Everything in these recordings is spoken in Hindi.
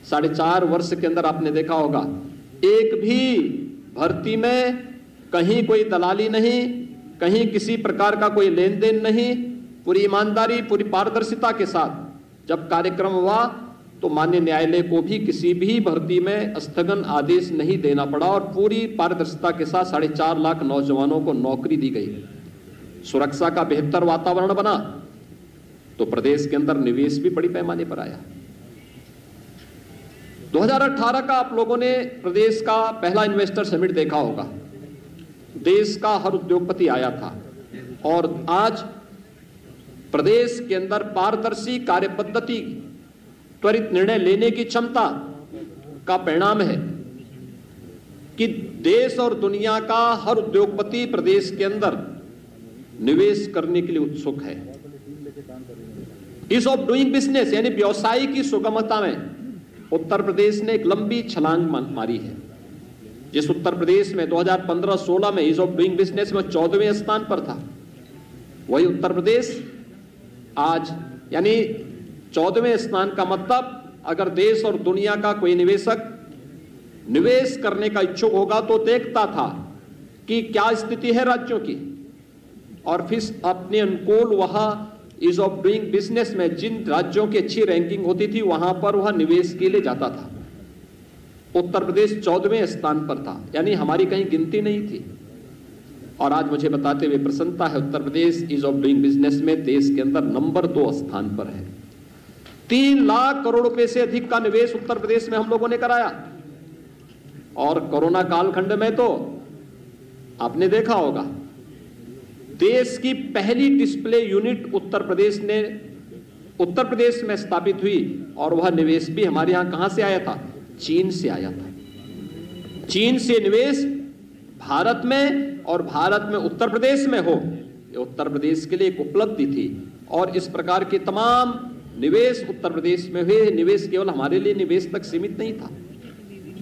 4.5 वर्ष के अंदर आपने देखा होगा, एक भी भर्ती में कहीं कोई दलाली नहीं, कहीं किसी प्रकार का कोई लेन देन नहीं, पूरी ईमानदारी, पूरी पारदर्शिता के साथ जब कार्यक्रम हुआ तो माननीय न्यायालय को भी किसी भी भर्ती में स्थगन आदेश नहीं देना पड़ा और पूरी पारदर्शिता के साथ 4.5 लाख नौजवानों को नौकरी दी गई। सुरक्षा का बेहतर वातावरण बना तो प्रदेश के अंदर निवेश भी बड़ी पैमाने पर आया। 2018 का आप लोगों ने प्रदेश का पहला इन्वेस्टर समिट देखा होगा। देश का हर उद्योगपति आया था और आज प्रदेश के अंदर पारदर्शी कार्य पद्धति, त्वरित निर्णय लेने की क्षमता का परिणाम है कि देश और दुनिया का हर उद्योगपति प्रदेश के अंदर निवेश करने के लिए उत्सुक है। ईज ऑफ डूइंग बिजनेस यानी व्यवसाय की सुगमता में उत्तर प्रदेश ने एक लंबी छलांग मारी है। जिस उत्तर प्रदेश में 2015-16 में ईज ऑफ डूइंग बिजनेस में 14वें स्थान पर था, वही उत्तर प्रदेश आज यानी 14वें स्थान का मतलब अगर देश और दुनिया का कोई निवेशक निवेश करने का इच्छुक होगा तो देखता था कि क्या स्थिति है राज्यों की और फिर अपने अनुकूल वहां ईज ऑफ डूइंग बिजनेस में जिन राज्यों की अच्छी रैंकिंग होती थी वहां पर वह निवेश के लिए जाता था। उत्तर प्रदेश 14वें स्थान पर था, यानी हमारी कहीं गिनती नहीं थी। और आज मुझे बताते हुए प्रसन्नता है, Uttar Pradesh ease of doing business में देश के अंदर नंबर 2 स्थान पर है। 3 लाख करोड़ रुपए से अधिक का निवेश उत्तर प्रदेश में हम लोगों ने कराया। और कोरोना कालखंड में तो आपने देखा होगा, देश की पहली डिस्प्ले यूनिट उत्तर प्रदेश में स्थापित हुई और वह निवेश भी हमारे यहां कहां से आया था? चीन से आया था। चीन से निवेश भारत में और भारत में उत्तर प्रदेश में हो, ये उत्तर प्रदेश के लिए एक उपलब्धि थी। और इस प्रकार के तमाम निवेश उत्तर प्रदेश में हुए। निवेश केवल हमारे लिए निवेश तक सीमित नहीं था,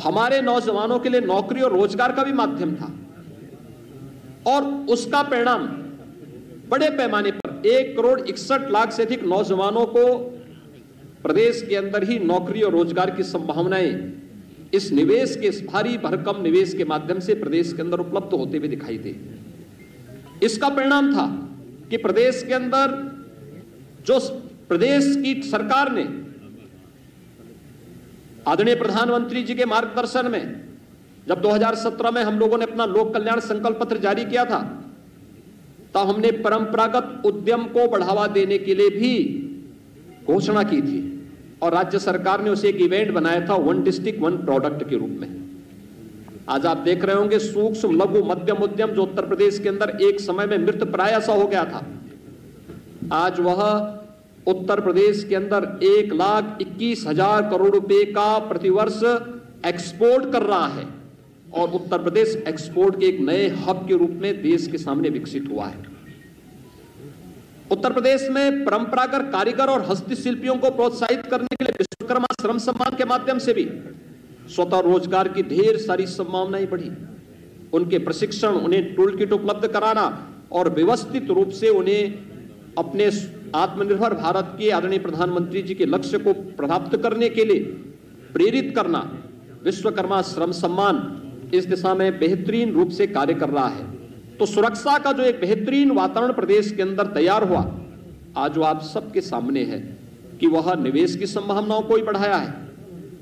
हमारे नौजवानों के लिए नौकरी और रोजगार का भी माध्यम था। और उसका परिणाम बड़े पैमाने पर 1,61,00,000 से अधिक नौजवानों को प्रदेश के अंदर ही नौकरी और रोजगार की संभावनाएं इस निवेश के, इस भारी भरकम निवेश के माध्यम से प्रदेश के अंदर उपलब्ध होते हुए दिखाई दे। इसका परिणाम था कि प्रदेश के अंदर जो प्रदेश की सरकार ने आदरणीय प्रधानमंत्री जी के मार्गदर्शन में जब 2017 में हम लोगों ने अपना लोक कल्याण संकल्प पत्र जारी किया था, तब हमने परंपरागत उद्यम को बढ़ावा देने के लिए भी घोषणा की थी और राज्य सरकार ने उसे एक इवेंट बनाया था 1 डिस्ट्रिक्ट 1 प्रोडक्ट के रूप में। आज आप देख रहे होंगे सूक्ष्म लघु मध्यम उद्यम जो उत्तर प्रदेश के अंदर एक समय में मृत प्राय सा हो गया था, आज वह उत्तर प्रदेश के अंदर 1,21,000 करोड़ रुपए का प्रतिवर्ष एक्सपोर्ट कर रहा है और उत्तर प्रदेश एक्सपोर्ट के एक नए हब के रूप में देश के सामने विकसित हुआ है। उत्तर प्रदेश में परंपरागत कारीगर और हस्तशिल्पियों को प्रोत्साहित करने के लिए विश्वकर्मा श्रम सम्मान के माध्यम से भी स्वतः रोजगार की ढेर सारी संभावनाएं बढ़ी। उनके प्रशिक्षण, उन्हें टूल किट उपलब्ध कराना और व्यवस्थित रूप से उन्हें अपने आत्मनिर्भर भारत के आदरणीय प्रधानमंत्री जी के लक्ष्य को प्राप्त करने के लिए प्रेरित करना, विश्वकर्मा श्रम सम्मान इस दिशा में बेहतरीन रूप से कार्य कर रहा है। तो सुरक्षा का जो एक बेहतरीन वातावरण प्रदेश के अंदर तैयार हुआ, आज वो आप सबके सामने है कि वह निवेश की संभावनाओं को ही बढ़ाया है।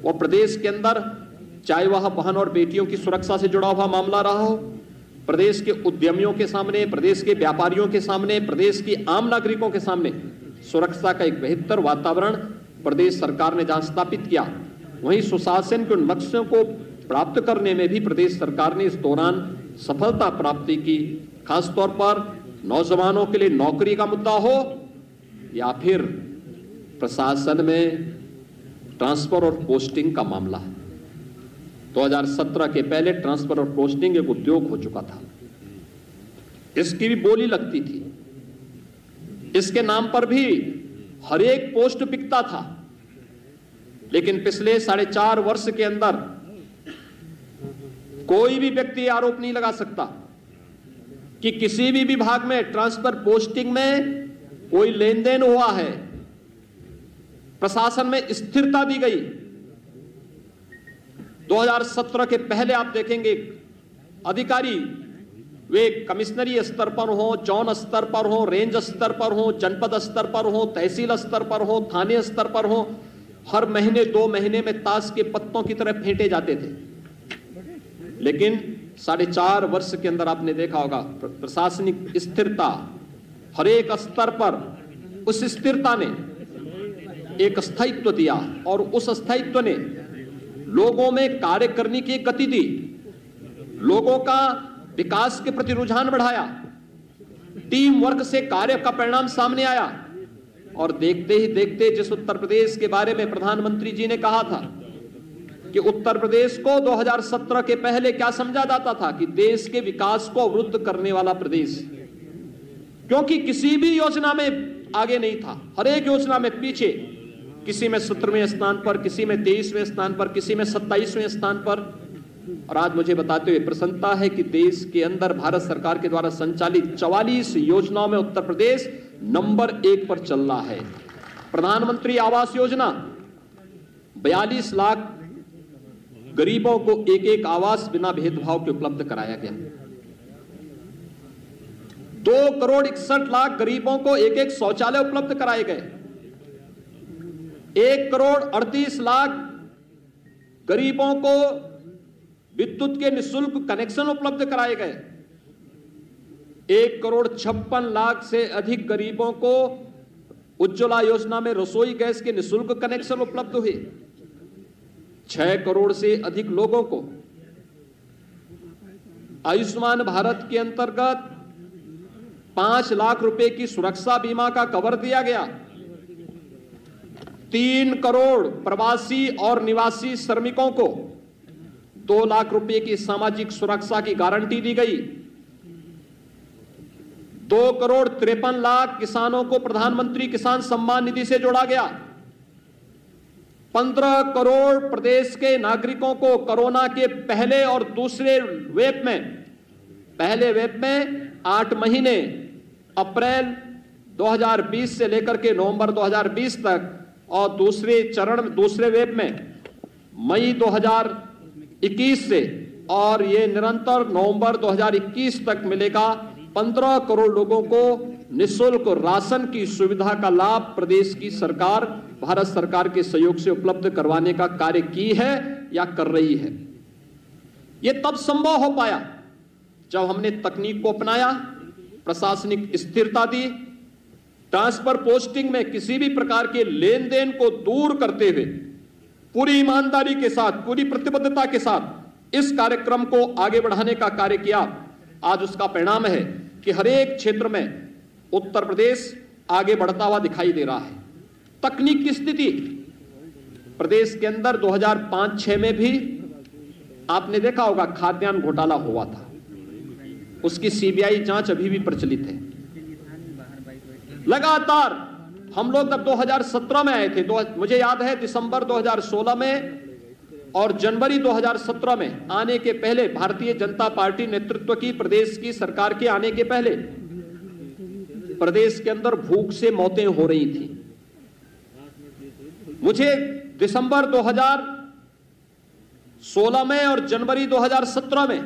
और प्रदेश के अंदर चाहे वह बहन और बेटियों की सुरक्षा से जुड़ा हुआ मामला रहा हो, प्रदेश के उद्यमियों के सामने, प्रदेश के व्यापारियों के सामने, प्रदेश की आम नागरिकों के सामने सुरक्षा का एक बेहतर वातावरण प्रदेश सरकार ने जहां स्थापित किया, वहीं सुशासन के लक्ष्यों को प्राप्त करने में भी प्रदेश सरकार ने इस दौरान सफलता प्राप्ति की। खासतौर पर नौजवानों के लिए नौकरी का मुद्दा हो या फिर प्रशासन में ट्रांसफर और पोस्टिंग का मामला। 2017 के पहले ट्रांसफर और पोस्टिंग एक उद्योग हो चुका था, इसकी भी बोली लगती थी, इसके नाम पर भी हर एक पोस्ट बिकता था। लेकिन पिछले 4.5 वर्ष के अंदर कोई भी व्यक्ति आरोप नहीं लगा सकता कि किसी भी विभाग में ट्रांसफर पोस्टिंग में कोई लेन देन हुआ है। प्रशासन में स्थिरता दी गई, 2017 के पहले आप देखेंगे अधिकारी वे कमिश्नरी स्तर पर हो, जोन स्तर पर हो, रेंज स्तर पर हो, जनपद स्तर पर हो, तहसील स्तर पर हो, थाने स्तर पर हो, हर महीने 2 महीने में ताश के पत्तों की तरह फेंटे जाते थे। लेकिन 4.5 वर्ष के अंदर आपने देखा होगा प्रशासनिक स्थिरता हर एक स्तर पर, उस स्थिरता ने एक स्थायित्व दिया और उस स्थायित्व ने लोगों में कार्य करने की गति दी, लोगों का विकास के प्रति रुझान बढ़ाया, टीम वर्क से कार्य का परिणाम सामने आया। और देखते ही देखते जिस उत्तर प्रदेश के बारे में प्रधानमंत्री जी ने कहा था कि उत्तर प्रदेश को 2017 के पहले क्या समझा जाता था कि देश के विकास को अवरुद्ध करने वाला प्रदेश, क्योंकि किसी भी योजना में आगे नहीं था, हर एक योजना में पीछे, किसी में 17वें स्थान पर, किसी में 23वें स्थान पर, किसी में 27वें स्थान पर। और आज मुझे बताते हुए प्रसन्नता है कि देश के अंदर भारत सरकार के द्वारा संचालित 44 योजनाओं में उत्तर प्रदेश नंबर 1 पर चल रहा है। प्रधानमंत्री आवास योजना 42 लाख गरीबों को एक आवास बिना भेदभाव के उपलब्ध कराया गया। 2 करोड़ 61 लाख गरीबों को एक शौचालय उपलब्ध कराए गए। 1 करोड़ 38 लाख गरीबों को विद्युत के निःशुल्क कनेक्शन उपलब्ध कराए गए। 1 करोड़ 56 लाख से अधिक गरीबों को उज्ज्वला योजना में रसोई गैस के निःशुल्क कनेक्शन उपलब्ध हुए। 6 करोड़ से अधिक लोगों को आयुष्मान भारत के अंतर्गत 5 लाख रुपए की सुरक्षा बीमा का कवर दिया गया। 3 करोड़ प्रवासी और निवासी श्रमिकों को 2 लाख रुपए की सामाजिक सुरक्षा की गारंटी दी गई। 2 करोड़ 53 लाख किसानों को प्रधानमंत्री किसान सम्मान निधि से जोड़ा गया। 15 करोड़ प्रदेश के नागरिकों को कोरोना के पहले और दूसरे वेव में, पहले वेव में 8 महीने अप्रैल 2020 से लेकर के नवंबर 2020 तक और दूसरे वेव में मई 2021 से और ये निरंतर नवंबर 2021 तक मिलेगा। 15 करोड़ लोगों को निःशुल्क राशन की सुविधा का लाभ प्रदेश की सरकार, भारत सरकार के सहयोग से उपलब्ध करवाने का कार्य की है या कर रही है। यह तब संभव हो पाया जब हमने तकनीक को अपनाया, प्रशासनिक स्थिरता दी, ट्रांसफर पोस्टिंग में किसी भी प्रकार के लेन देन को दूर करते हुए पूरी ईमानदारी के साथ, पूरी प्रतिबद्धता के साथ इस कार्यक्रम को आगे बढ़ाने का कार्य किया। आज उसका परिणाम है कि हर एक क्षेत्र में उत्तर प्रदेश आगे बढ़ता हुआ दिखाई दे रहा है। तकनीक की स्थिति प्रदेश के अंदर 2005-6 में भी आपने देखा होगा खाद्यान्न घोटाला हुआ था, उसकी सीबीआई जांच अभी भी प्रचलित है। लगातार हम लोग जब 2017 में आए थे, मुझे याद है दिसंबर 2016 में और जनवरी 2017 में आने के पहले, भारतीय जनता पार्टी नेतृत्व की प्रदेश की सरकार के आने के पहले प्रदेश के अंदर भूख से मौतें हो रही थी। मुझे दिसंबर 2016 में और जनवरी 2017 में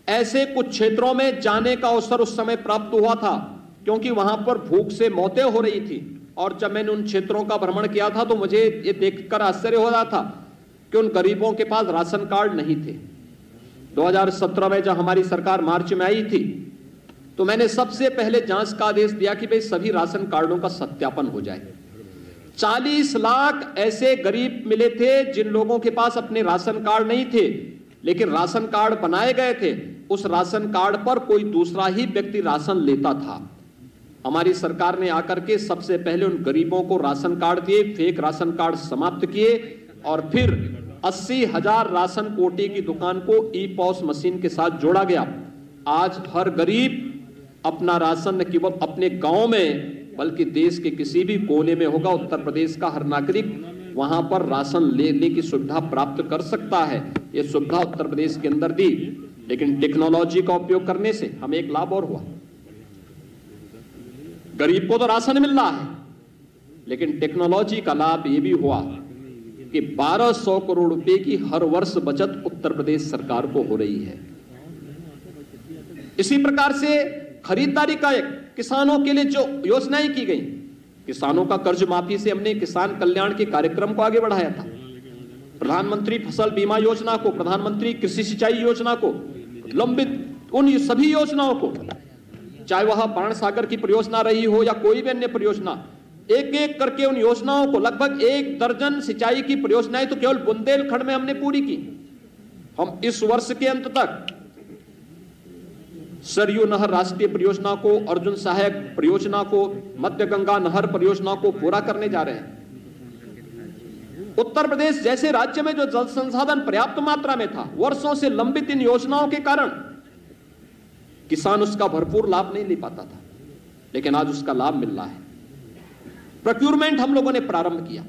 ऐसे कुछ क्षेत्रों में जाने का अवसर उस समय प्राप्त हुआ था, क्योंकि वहां पर भूख से मौतें हो रही थी। और जब मैंने उन क्षेत्रों का भ्रमण किया था तो मुझे ये देखकर आश्चर्य हो रहा था कि उन गरीबों के पास राशन कार्ड नहीं थे। 2017 में जब हमारी सरकार मार्च में आई थी तो मैंने सबसे पहले जांच का आदेश दिया कि भाई सभी राशन कार्डों का सत्यापन हो जाए। 40 लाख ऐसे गरीब मिले थे जिन लोगों के पास अपने राशन कार्ड नहीं थे, लेकिन राशन कार्ड बनाए गए थे। उस राशन कार्ड पर कोई दूसरा ही व्यक्ति राशन लेता था। हमारी सरकार ने आकर के सबसे पहले उन गरीबों को राशन कार्ड दिए, फेक राशन कार्ड समाप्त किए और फिर 80,000 राशन कोटे की दुकान को ई-पॉस मशीन के साथ जोड़ा गया। आज हर गरीब अपना राशन न केवल अपने गांव में बल्कि देश के किसी भी कोने में होगा, उत्तर प्रदेश का हर नागरिक वहां पर राशन लेने की सुविधा प्राप्त कर सकता है। यह सुविधा उत्तर प्रदेश के अंदर दी, लेकिन टेक्नोलॉजी का उपयोग करने से हमें एक लाभ और हुआ। गरीब को तो राशन मिल रहा है, लेकिन टेक्नोलॉजी का लाभ यह भी हुआ कि 1200 करोड़ रुपए की हर वर्ष बचत उत्तर प्रदेश सरकार को हो रही है। इसी प्रकार से खरीदारी का किसानों के लिए जो योजनाएं की गई, किसानों का कर्ज माफी से हमने किसान कल्याण के कार्यक्रम को आगे बढ़ाया था। प्रधानमंत्री फसल बीमा योजना को, प्रधानमंत्री कृषि सिंचाई योजना को, लंबित उन सभी योजनाओं को, चाहे वह बाण सागर की परियोजना रही हो या कोई भी अन्य परियोजना, एक एक करके उन योजनाओं को, लगभग 1 दर्जन सिंचाई की परियोजनाएं तो केवल बुंदेलखंड में हमने पूरी की। हम इस वर्ष के अंत तक सरयू नहर राष्ट्रीय परियोजना को, अर्जुन सहायक परियोजना को, मध्य गंगा नहर परियोजना को पूरा करने जा रहे हैं। उत्तर प्रदेश जैसे राज्य में जो जल संसाधन पर्याप्त मात्रा में था, वर्षों से लंबित इन योजनाओं के कारण किसान उसका भरपूर लाभ नहीं ले पाता था, लेकिन आज उसका लाभ मिल रहा है। प्रोक्यूरमेंट हम लोगों ने प्रारंभ किया।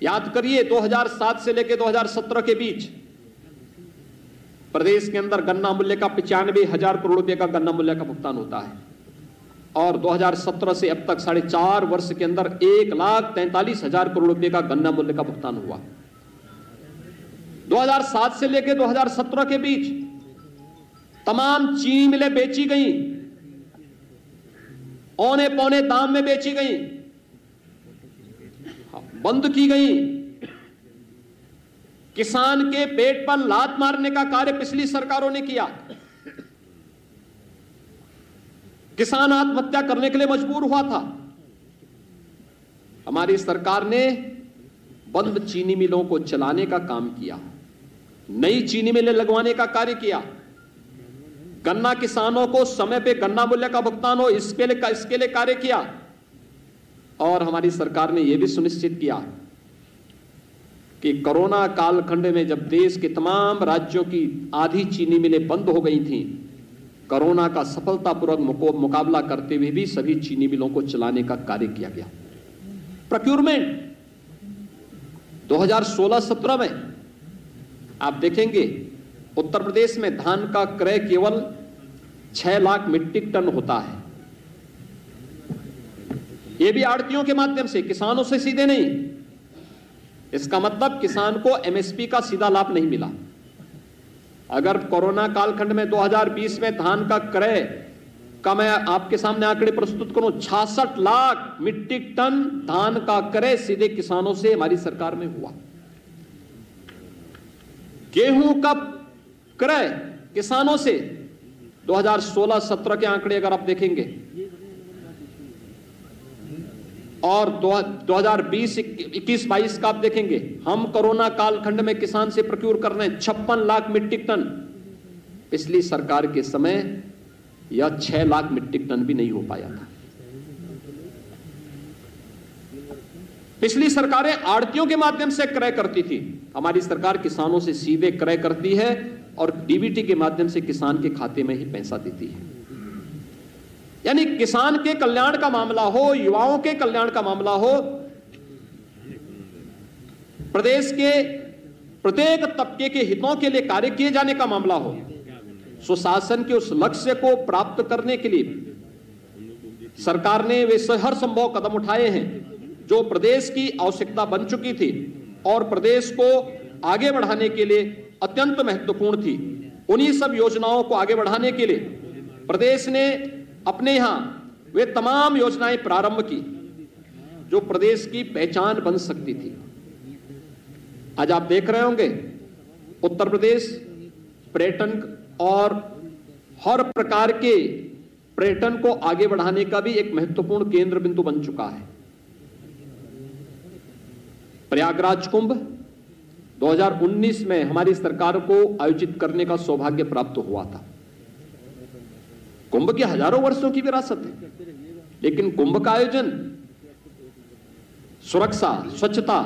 याद करिए 2007 से लेकर 2017 के बीच प्रदेश के अंदर गन्ना मूल्य का 95,000 करोड़ रुपए का गन्ना मूल्य का भुगतान होता है, और 2017 से अब तक 4.5 वर्ष के अंदर 1,43,000 करोड़ रुपए का गन्ना मूल्य का भुगतान हुआ। 2007 से लेकर 2017 के बीच तमाम चीनी मिलें बेची गई, औने पौने दाम में बेची गई, बंद की गई। किसान के पेट पर लात मारने का कार्य पिछली सरकारों ने किया। किसान आत्महत्या करने के लिए मजबूर हुआ था। हमारी सरकार ने बंद चीनी मिलों को चलाने का काम किया, नई चीनी मिलें लगवाने का कार्य किया, गन्ना किसानों को समय पे गन्ना मूल्य का भुगतान हो इसके लिए कार्य किया, और हमारी सरकार ने यह भी सुनिश्चित किया कि कोरोना कालखंड में जब देश के तमाम राज्यों की आधी चीनी मिलें बंद हो गई थीं, कोरोना का सफलतापूर्वक मुकाबला करते हुए भी सभी चीनी मिलों को चलाने का कार्य किया गया। प्रोक्यूरमेंट 2016-17 में आप देखेंगे उत्तर प्रदेश में धान का क्रय केवल 6 लाख मीट्रिक टन होता है। यह भी आड़तियों के माध्यम से, किसानों से सीधे नहीं। इसका मतलब किसान को एमएसपी का सीधा लाभ नहीं मिला। अगर कोरोना कालखंड में 2020 में धान का क्रय का मैं आपके सामने आंकड़े प्रस्तुत करूं, 66 लाख मीट्रिक टन धान का क्रय सीधे किसानों से हमारी सरकार में हुआ। गेहूं का क्रय किसानों से 2016-17 के आंकड़े अगर आप देखेंगे, और 2020-21-22 का आप देखेंगे, हम कोरोना कालखंड में किसान से प्रोक्यूर कर रहे हैं 56 लाख मीट्रिक टन। पिछली सरकार के समय यह 6 लाख मीट्रिक टन भी नहीं हो पाया था। पिछली सरकारें आड़तियों के माध्यम से क्रय करती थी, हमारी सरकार किसानों से सीधे क्रय करती है और डीबीटी के माध्यम से किसान के खाते में ही पैसा देती है। यानी किसान के कल्याण का मामला हो, युवाओं के कल्याण का मामला हो, प्रदेश के प्रत्येक तबके के हितों के लिए कार्य किए जाने का मामला हो, सुशासन के उस लक्ष्य को प्राप्त करने के लिए सरकार ने वे हर संभव कदम उठाए हैं जो प्रदेश की आवश्यकता बन चुकी थी और प्रदेश को आगे बढ़ाने के लिए अत्यंत महत्वपूर्ण थी। उन्हीं सब योजनाओं को आगे बढ़ाने के लिए प्रदेश ने अपने यहां वे तमाम योजनाएं प्रारंभ की जो प्रदेश की पहचान बन सकती थी। आज आप देख रहे होंगे उत्तर प्रदेश पर्यटन और हर प्रकार के पर्यटन को आगे बढ़ाने का भी एक महत्वपूर्ण केंद्र बिंदु बन चुका है। प्रयागराज कुंभ 2019 में हमारी सरकार को आयोजित करने का सौभाग्य प्राप्त हुआ था। कुंभ की हजारों वर्षों की विरासत है, लेकिन कुंभ का आयोजन सुरक्षा, स्वच्छता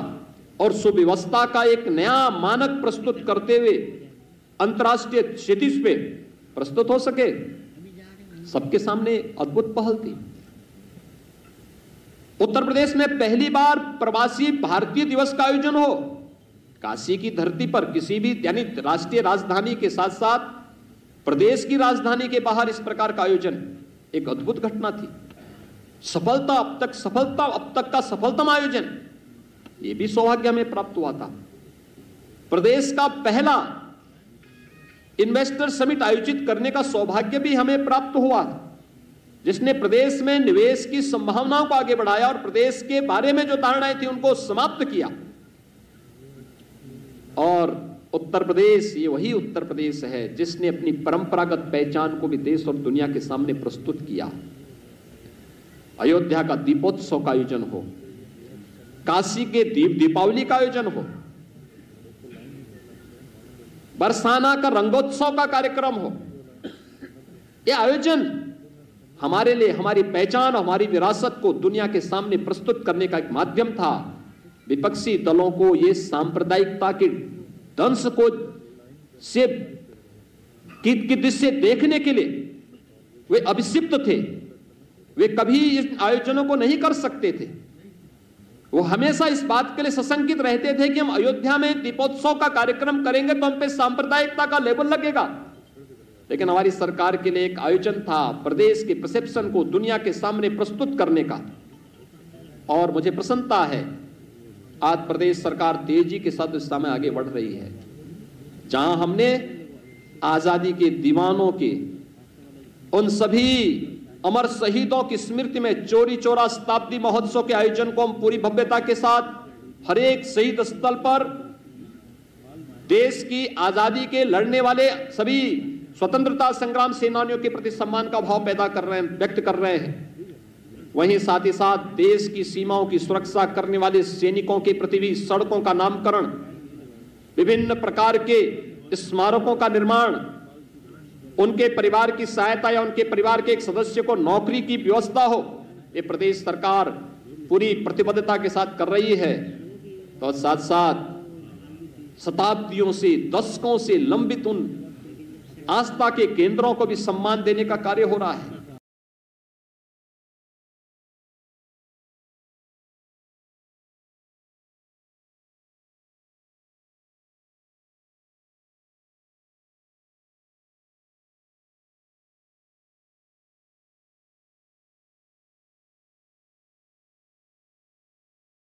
और सुव्यवस्था का एक नया मानक प्रस्तुत करते हुए अंतर्राष्ट्रीय क्षितिज पे प्रस्तुत हो सके, सबके सामने अद्भुत पहल थी। उत्तर प्रदेश में पहली बार प्रवासी भारतीय दिवस का आयोजन हो, काशी की धरती पर किसी भी यानी राष्ट्रीय राजधानी के साथ साथ प्रदेश की राजधानी के बाहर इस प्रकार का आयोजन एक अद्भुत घटना थी। अब तक का सफलतम आयोजन। यह भी सौभाग्य हमें प्राप्त हुआ था। प्रदेश का पहला इन्वेस्टर समिट आयोजित करने का सौभाग्य भी हमें प्राप्त हुआ, जिसने प्रदेश में निवेश की संभावनाओं को आगे बढ़ाया और प्रदेश के बारे में जो धारणाएं थी उनको समाप्त किया। और उत्तर प्रदेश, ये वही उत्तर प्रदेश है जिसने अपनी परंपरागत पहचान को भी देश और दुनिया के सामने प्रस्तुत किया। अयोध्या का दीपोत्सव का आयोजन हो, काशी के दीपावली का आयोजन हो, बरसाना का रंगोत्सव का कार्यक्रम हो, यह आयोजन हमारे लिए हमारी पहचान, हमारी विरासत को दुनिया के सामने प्रस्तुत करने का एक माध्यम था। विपक्षी दलों को यह सांप्रदायिकता के दंश को से की दृष्टि देखने के लिए वे अभिषिक्त थे। वे कभी इन आयोजनों को नहीं कर सकते थे। वो हमेशा इस बात के लिए सशंकित रहते थे कि हम अयोध्या में दीपोत्सव का कार्यक्रम करेंगे तो हम पे सांप्रदायिकता का लेबल लगेगा। लेकिन हमारी सरकार के लिए एक आयोजन था प्रदेश के परसेप्शन को दुनिया के सामने प्रस्तुत करने का। और मुझे प्रसन्नता है आज प्रदेश सरकार तेजी के साथ इस समय आगे बढ़ रही है। जहां हमने आजादी के दीवानों के उन सभी अमर शहीदों की स्मृति में चौरी चौरा शताब्दी महोत्सव के आयोजन को हम पूरी भव्यता के साथ हर एक शहीद स्थल पर देश की आजादी के लड़ने वाले सभी स्वतंत्रता संग्राम सेनानियों के प्रति सम्मान का भाव पैदा कर रहे हैं, व्यक्त कर रहे हैं। वहीं साथ ही साथ देश की सीमाओं की सुरक्षा करने वाले सैनिकों के प्रति भी सड़कों का नामकरण, विभिन्न प्रकार के स्मारकों का निर्माण, उनके परिवार की सहायता या उनके परिवार के एक सदस्य को नौकरी की व्यवस्था हो, ये प्रदेश सरकार पूरी प्रतिबद्धता के साथ कर रही है। तो साथ साथ शताब्दियों से, दशकों से लंबित उन आस्था के केंद्रों को भी सम्मान देने का कार्य हो रहा है।